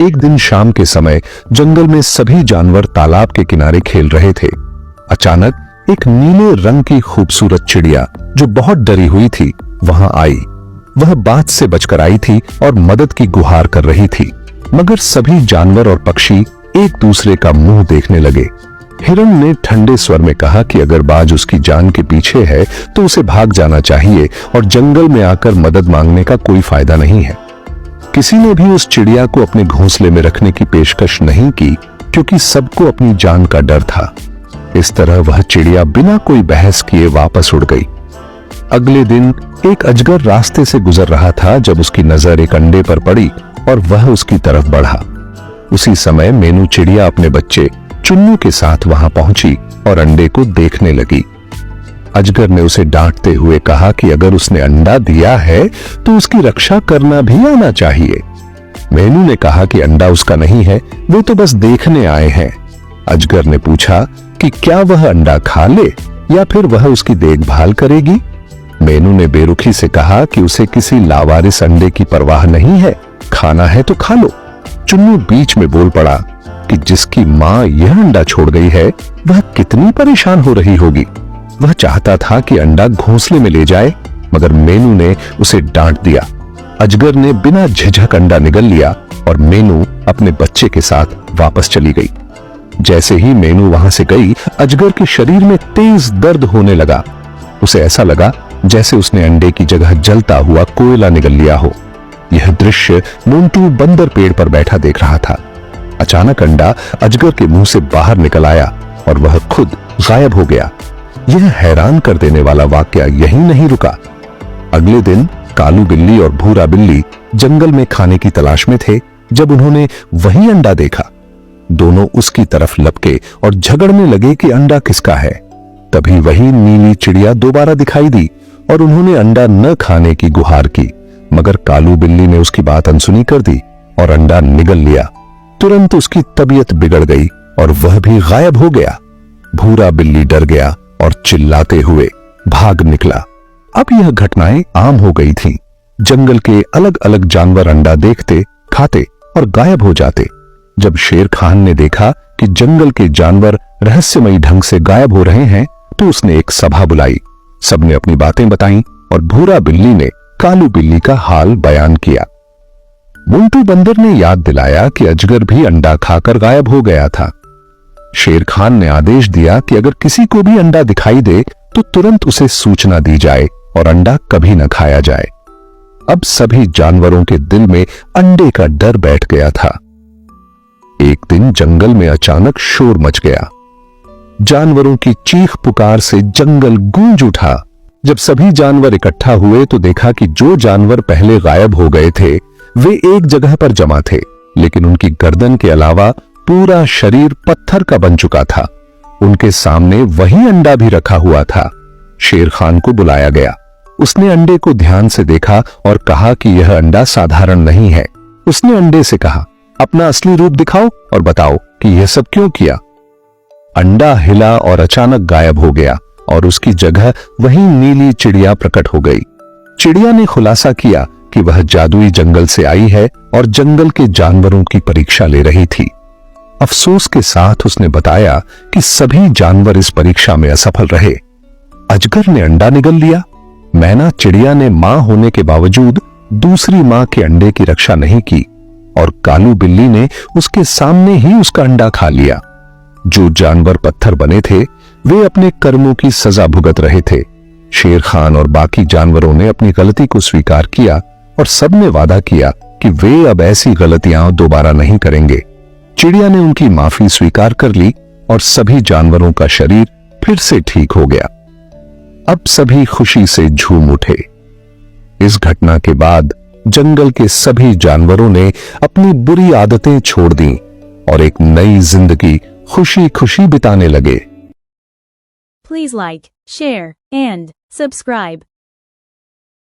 एक दिन शाम के समय जंगल में सभी जानवर तालाब के किनारे खेल रहे थे। अचानक एक नीले रंग की खूबसूरत चिड़िया जो बहुत डरी हुई थी वहां आई। वह बात से बचकर आई थी और मदद की गुहार कर रही थी, मगर सभी जानवर और पक्षी एक दूसरे का मुंह देखने लगे। हिरण ने ठंडे स्वर में कहा कि अगर बाज उसकी जान के पीछे है तो उसे भाग जाना चाहिए और जंगल में आकर मदद मांगने का कोई फायदा नहीं है। किसी ने भी उस चिड़िया को अपने घोंसले में रखने की पेशकश नहीं की, क्योंकि सबको अपनी जान का डर था। इस तरह वह चिड़िया बिना कोई बहस किए वापस उड़ गई। अगले दिन एक अजगर रास्ते से गुजर रहा था जब उसकी नजर एक अंडे पर पड़ी और वह उसकी तरफ बढ़ा। उसी समय मेनू चिड़िया अपने बच्चे चुन्नू के साथ वहां पहुंची और अंडे को देखने लगी। अजगर ने उसे डांटते हुए कहा कि अगर उसने अंडा दिया है तो उसकी रक्षा करना भी आना चाहिए। मेनू ने कहा कि अंडा उसका नहीं है, वो तो बस देखने आए हैं। अजगर ने पूछा कि क्या वह अंडा खा ले या फिर वह उसकी देखभाल करेगी। मेनू ने बेरुखी से कहा कि उसे किसी लावारिस अंडे की परवाह नहीं है, खाना है तो खा लो। चुन्नू बीच में बोल पड़ा कि जिसकी मां यह अंडा छोड़ गई है वह कितनी परेशान हो रही होगी। वह चाहता था कि अंडा घोंसले में ले जाए, मगर मेनू ने उसे डांट दिया। अजगर ने बिना झिझक अंडा निगल लिया और मेनू अपने बच्चे के साथ वापस चली गई। जैसे ही मेनू वहां से गई, अजगर के शरीर में तेज दर्द होने लगा। उसे ऐसा लगा जैसे उसने अंडे की जगह जलता हुआ कोयला निगल लिया हो। यह दृश्य मोंटू बंदर पेड़ पर बैठा देख रहा था। अचानक अंडा अजगर के मुंह से बाहर निकल आया और वह खुद गायब हो गया। यह हैरान कर देने वाला वाकया यहीं नहीं रुका। अगले दिन कालू बिल्ली और भूरा बिल्ली जंगल में खाने की तलाश में थे जब उन्होंने वही अंडा देखा। दोनों उसकी तरफ लपके और झगड़ने लगे कि अंडा किसका है। तभी वही नीली चिड़िया दोबारा दिखाई दी और उन्होंने अंडा न खाने की गुहार की, मगर कालू बिल्ली ने उसकी बात अनसुनी कर दी और अंडा निगल लिया। तुरंत उसकी तबीयत बिगड़ गई और वह भी गायब हो गया। भूरा बिल्ली डर गया और चिल्लाते हुए भाग निकला। अब यह घटनाएं आम हो गई थीं। जंगल के अलग अलग जानवर अंडा देखते, खाते और गायब हो जाते। जब शेर खान ने देखा कि जंगल के जानवर रहस्यमयी ढंग से गायब हो रहे हैं तो उसने एक सभा बुलाई। सबने अपनी बातें बताईं और भूरा बिल्ली ने कालू बिल्ली का हाल बयान किया। मोंटू बंदर ने याद दिलाया कि अजगर भी अंडा खाकर गायब हो गया था। शेर खान ने आदेश दिया कि अगर किसी को भी अंडा दिखाई दे तो तुरंत उसे सूचना दी जाए और अंडा कभी न खाया जाए। अब सभी जानवरों के दिल में अंडे का डर बैठ गया था। एक दिन जंगल में अचानक शोर मच गया। जानवरों की चीख पुकार से जंगल गूंज उठा। जब सभी जानवर इकट्ठा हुए तो देखा कि जो जानवर पहले गायब हो गए थे वे एक जगह पर जमा थे, लेकिन उनकी गर्दन के अलावा पूरा शरीर पत्थर का बन चुका था। उनके सामने वही अंडा भी रखा हुआ था। शेर खान को बुलाया गया। उसने अंडे को ध्यान से देखा और कहा कि यह अंडा साधारण नहीं है। उसने अंडे से कहा, अपना असली रूप दिखाओ और बताओ कि यह सब क्यों किया। अंडा हिला और अचानक गायब हो गया और उसकी जगह वही नीली चिड़िया प्रकट हो गई। चिड़िया ने खुलासा किया कि वह जादुई जंगल से आई है और जंगल के जानवरों की परीक्षा ले रही थी। अफसोस के साथ उसने बताया कि सभी जानवर इस परीक्षा में असफल रहे। अजगर ने अंडा निगल लिया। मैना चिड़िया ने मां होने के बावजूद दूसरी मां के अंडे की रक्षा नहीं की और कालू बिल्ली ने उसके सामने ही उसका अंडा खा लिया। जो जानवर पत्थर बने थे वे अपने कर्मों की सजा भुगत रहे थे। शेर खान और बाकी जानवरों ने अपनी गलती को स्वीकार किया और सबने वादा किया कि वे अब ऐसी गलतियां दोबारा नहीं करेंगे। चिड़िया ने उनकी माफी स्वीकार कर ली और सभी जानवरों का शरीर फिर से ठीक हो गया। अब सभी खुशी से झूम उठे। इस घटना के बाद जंगल के सभी जानवरों ने अपनी बुरी आदतें छोड़ दी और एक नई जिंदगी खुशी खुशी बिताने लगे। Please like, share, and subscribe.